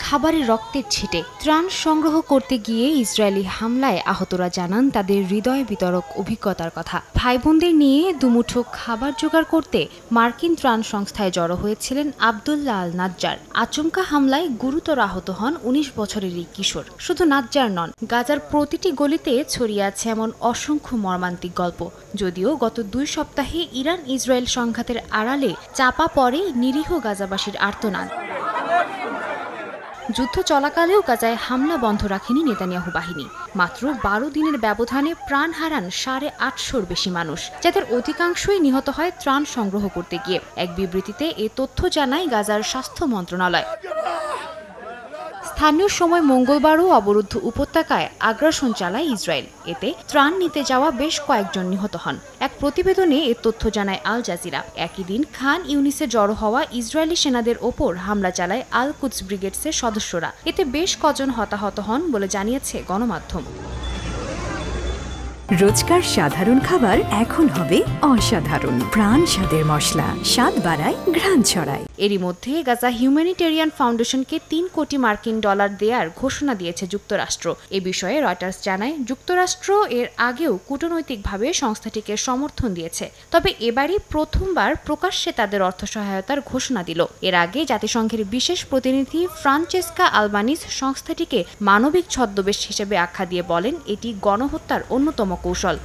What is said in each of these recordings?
খাবারের রক্তের ছিটে ত্রাণ সংগ্রহ করতে গিয়ে ইসরায়েলি হামলায় আহতরা জানান তাদের হৃদয় বিতরক অভিজ্ঞতার কথা। ভাই বোনদের নিয়ে দুমুঠো খাবার জোগাড় করতে মার্কিন ত্রাণ সংস্থায় জড়ো হয়েছিলেন আব্দুল্লাহ আল নাজ্জার। আচমকা হামলায় গুরুতর আহত হন ১৯ বছরের এই কিশোর। শুধু নাজ্জার নন, গাজার প্রতিটি গলিতে ছড়িয়ে আছে এমন অসংখ্য মর্মান্তিক গল্প। যদিও গত ২ সপ্তাহে ইরান ইসরায়েল সংঘাতের আড়ালে চাপা পড়ে নিরীহ গাজাবাসীর আর্তনাদ। যুদ্ধ চলাকালেও গাজায় হামলা বন্ধ রাখেনি নেতানিয়াহু বাহিনী। মাত্র ১২ দিনের ব্যবধানে প্রাণ হারান ৮৫০র বেশি মানুষ, যাদের অধিকাংশই নিহত হয় ত্রাণ সংগ্রহ করতে গিয়ে। এক বিবৃতিতে এ তথ্য জানায় গাজার স্বাস্থ্য মন্ত্রণালয়। স্থানীয় সময় মঙ্গলবারও অবরুদ্ধ উপত্যকায় আগ্রাসন চালায় ইসরায়েল। এতে ত্রাণ নিতে যাওয়া বেশ কয়েকজন নিহত হন। এক প্রতিবেদনে এ তথ্য জানায় আল জাজিরা। একই দিন খান ইউনিসে জড়ো হওয়া ইসরায়েলি সেনাদের ওপর হামলা চালায় আল কুদস ব্রিগেডসের সদস্যরা। এতে বেশ কজন হতাহত হন বলে জানিয়েছে গণমাধ্যম। রোজকার সাধারণ খাবার এখন হবে অসাধারণ। প্রাণ স্বাদের মশলা, স্বাদ বাড়ায়, ঘ্রাণ ছড়ায়। এরই মধ্যে গাজা হিউম্যানিটেরিয়ান ফাউন্ডেশনকে ৩ কোটি মার্কিন ডলার দেয়ার ঘোষণা দিয়েছে যুক্তরাষ্ট্র। এ বিষয়ে রয়টার্স জানায়, যুক্তরাষ্ট্র এর আগেও কূটনৈতিকভাবে সংস্থাটিকে সমর্থন দিয়েছে, তবে এবারই প্রথমবার প্রকাশ্যে তাদের অর্থ সহায়তার ঘোষণা দিল। এর আগে জাতিসংঘের বিশেষ প্রতিনিধি ফ্রান্সেস্কা আলবানিস সংস্থাটিকে মানবিক ছদ্মবেশ হিসেবে আখ্যা দিয়ে বলেন, এটি গণহত্যার অন্যতম কৌশল।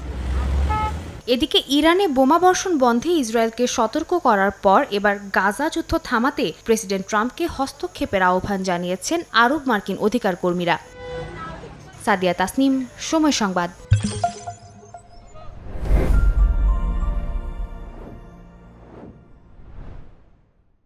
এদিকে ইরানে বোমাবর্ষণ বন্ধে ইসরায়েলকে সতর্ক করার পর এবার গাজা যুদ্ধ থামাতে প্রেসিডেন্ট ট্রাম্পকে হস্তক্ষেপের আহ্বান জানিয়েছেন আরব মার্কিন অধিকার কর্মীরা। সাদিয়া তাসনিম, সময় সংবাদ।